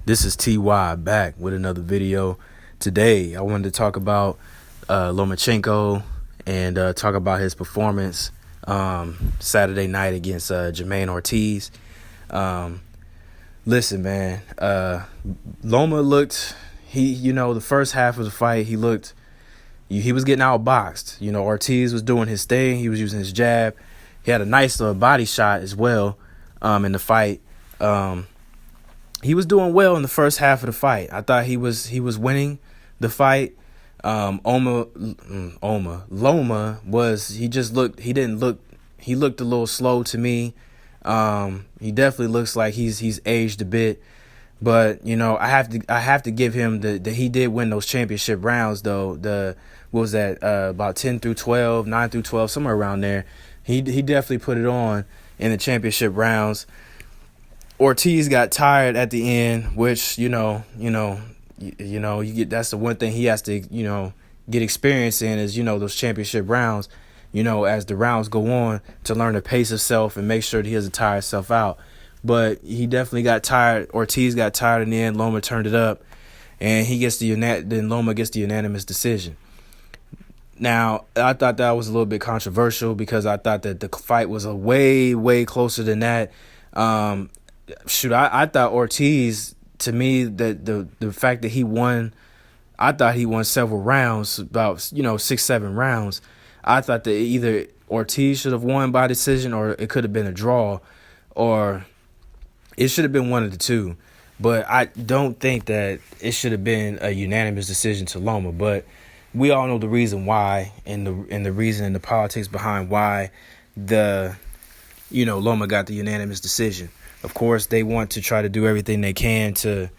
This is TY back with another video. Today, I wanted to talk about Lomachenko and talk about his performance Saturday night against Jermaine Ortiz. Listen, man, Loma looked, the first half of the fight, he was getting outboxed. Ortiz was doing his thing. He was using his jab. He had a nice body shot as well in the fight. He was doing well in the first half of the fight. I thought he was winning the fight. Loma was, he looked a little slow to me. He definitely looks like he's aged a bit, but I have to give him that he did win those championship rounds though. What was that, about 10 through 12, 9 through 12, somewhere around there. He definitely put it on in the championship rounds. Ortiz got tired at the end, which you get, that's the one thing he has to get experience in is those championship rounds. As the rounds go on, to learn to pace himself and make sure that he doesn't tire himself out. But he definitely got tired. Ortiz got tired in the end. Loma turned it up, and then Loma gets the unanimous decision. Now, I thought that was a little bit controversial because I thought that the fight was a way closer than that. I thought Ortiz, to me, that the fact that he won, I thought he won several rounds, about 6-7 rounds. I thought that either Ortiz should have won by decision, or it could have been a draw, or it should have been one of the two. But I don't think that it should have been a unanimous decision to Loma. But we all know the reason why, and the reason and the politics behind why Loma got the unanimous decision. Of course, they want to try to do everything they can to,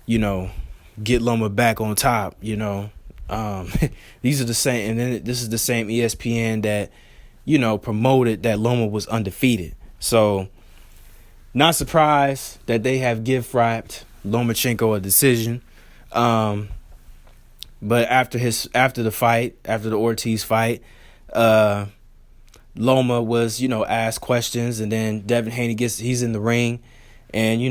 get Loma back on top. These are the same, and then this is the same ESPN that, promoted that Loma was undefeated. So, not surprised that they have gift wrapped Lomachenko a decision. But after the Ortiz fight, Loma was, asked questions, and then Devin Haney he's in the ring, and,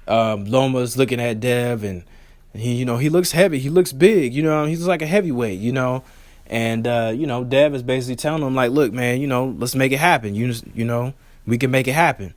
Loma's looking at Dev, and he looks heavy. He looks big, he's like a heavyweight, and, Dev is basically telling him, like, look, man, let's make it happen. We can make it happen,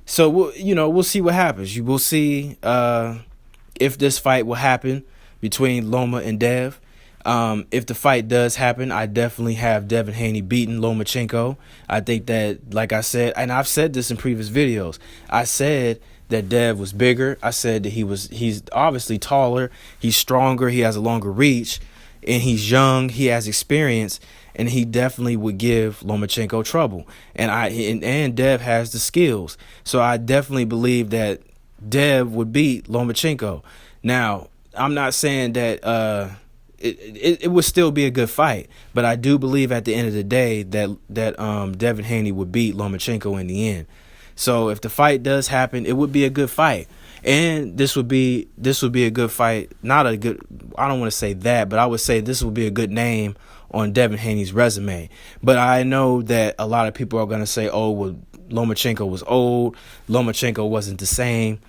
so we'll see what happens. You will see, if this fight will happen between Loma and Dev. If the fight does happen, I definitely have Devin Haney beating Lomachenko. I think that, like I said, and I've said this in previous videos, I said that Dev was bigger. I said that he's obviously taller, he's stronger, he has a longer reach, and he's young, he has experience, and he definitely would give Lomachenko trouble. And Dev has the skills. So I definitely believe that Dev would beat Lomachenko. Now, I'm not saying that it would still be a good fight, but I do believe at the end of the day that Devin Haney would beat Lomachenko in the end. So if the fight does happen, it would be a good fight, and this would be a good fight. Not a good, I don't want to say that, but I would say this would be a good name on Devin Haney's resume. But I know that a lot of people are going to say, oh, well, Lomachenko was old, Lomachenko wasn't the same.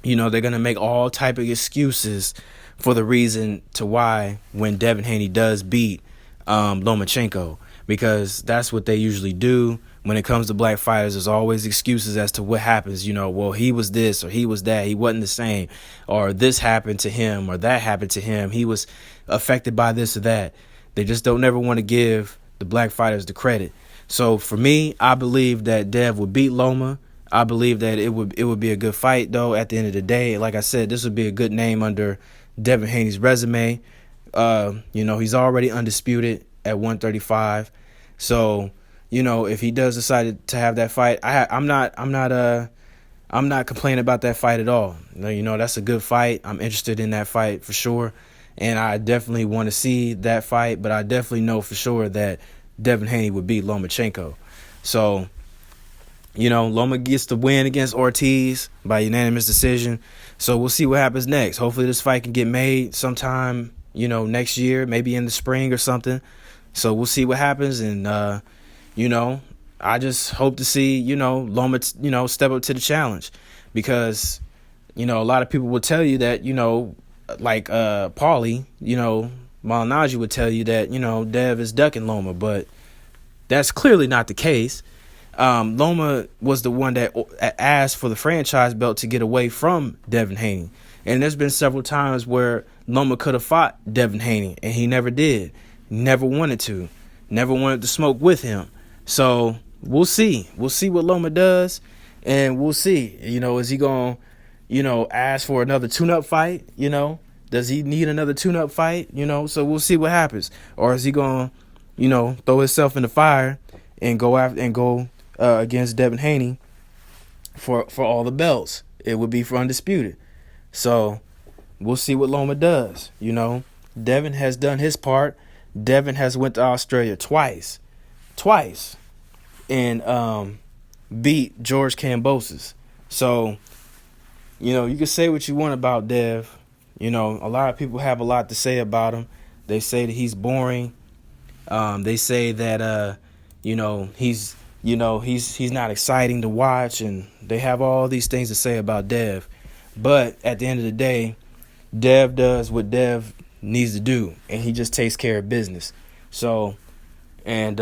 They're going to make all type of excuses for the reason to why when Devin Haney does beat Lomachenko, because that's what they usually do. When it comes to black fighters, there's always excuses as to what happens. Well, he was this or he was that. He wasn't the same, or this happened to him or that happened to him. He was affected by this or that. They just don't never want to give the black fighters the credit. So for me, I believe that Dev would beat Loma. I believe that it would be a good fight, though. At the end of the day, like I said, this would be a good name under Devin Haney's resume. He's already undisputed at 135. So, if he does decide to have that fight, I'm not complaining about that fight at all. That's a good fight. I'm interested in that fight for sure, and I definitely want to see that fight. But I definitely know for sure that Devin Haney would beat Lomachenko. So, Loma gets the win against Ortiz by unanimous decision. So we'll see what happens next. Hopefully this fight can get made sometime, next year, maybe in the spring or something. So we'll see what happens. And, I just hope to see, Loma, step up to the challenge, because, a lot of people will tell you that, like Paulie, Malinaji would tell you that, Dev is ducking Loma, but that's clearly not the case. Loma was the one that asked for the franchise belt to get away from Devin Haney. And there's been several times where Loma could have fought Devin Haney, and he never did. Never wanted to. Never wanted to smoke with him. So we'll see. We'll see what Loma does, and we'll see. Is he going to, ask for another tune-up fight? Does he need another tune-up fight? So we'll see what happens. Or is he going to, throw himself in the fire and go against Devin Haney for all the belts? It would be for undisputed. So we'll see what Loma does. Devin has done his part. Devin has went to Australia twice, and beat George Kambosos. So, you can say what you want about Dev. A lot of people have a lot to say about him. They say that he's boring. They say that he's not exciting to watch, and they have all these things to say about Dev. But at the end of the day, Dev does what Dev needs to do, and he just takes care of business. So, and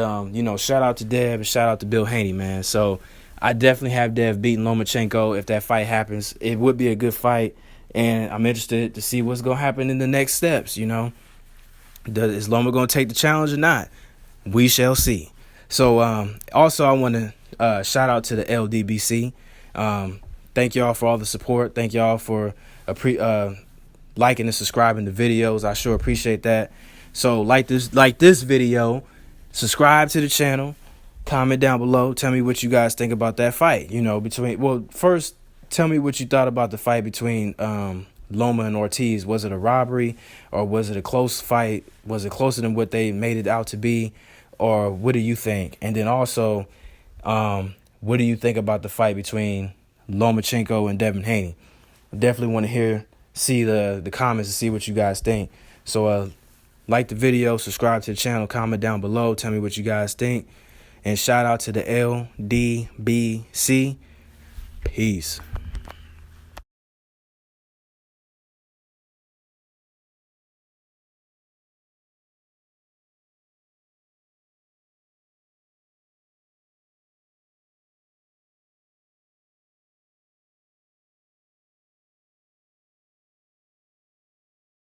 shout out to Dev and shout out to Bill Haney, man. So I definitely have Dev beating Lomachenko if that fight happens. It would be a good fight, and I'm interested to see what's gonna happen in the next steps. Is Loma gonna take the challenge or not? We shall see. So also I want to shout out to the LDBC. Thank y'all for all the support. Thank y'all for liking and subscribing to videos. I sure appreciate that. So like this video, subscribe to the channel, comment down below, tell me what you guys think about that fight. First tell me what you thought about the fight between Loma and Ortiz. Was it a robbery, or was it a close fight? Was it closer than what they made it out to be, or what do you think? And then also, what do you think about the fight between Lomachenko and Devin Haney? I definitely want to see the comments and see what you guys think. So like the video, subscribe to the channel, comment down below, tell me what you guys think, and shout out to the LDBC. Peace.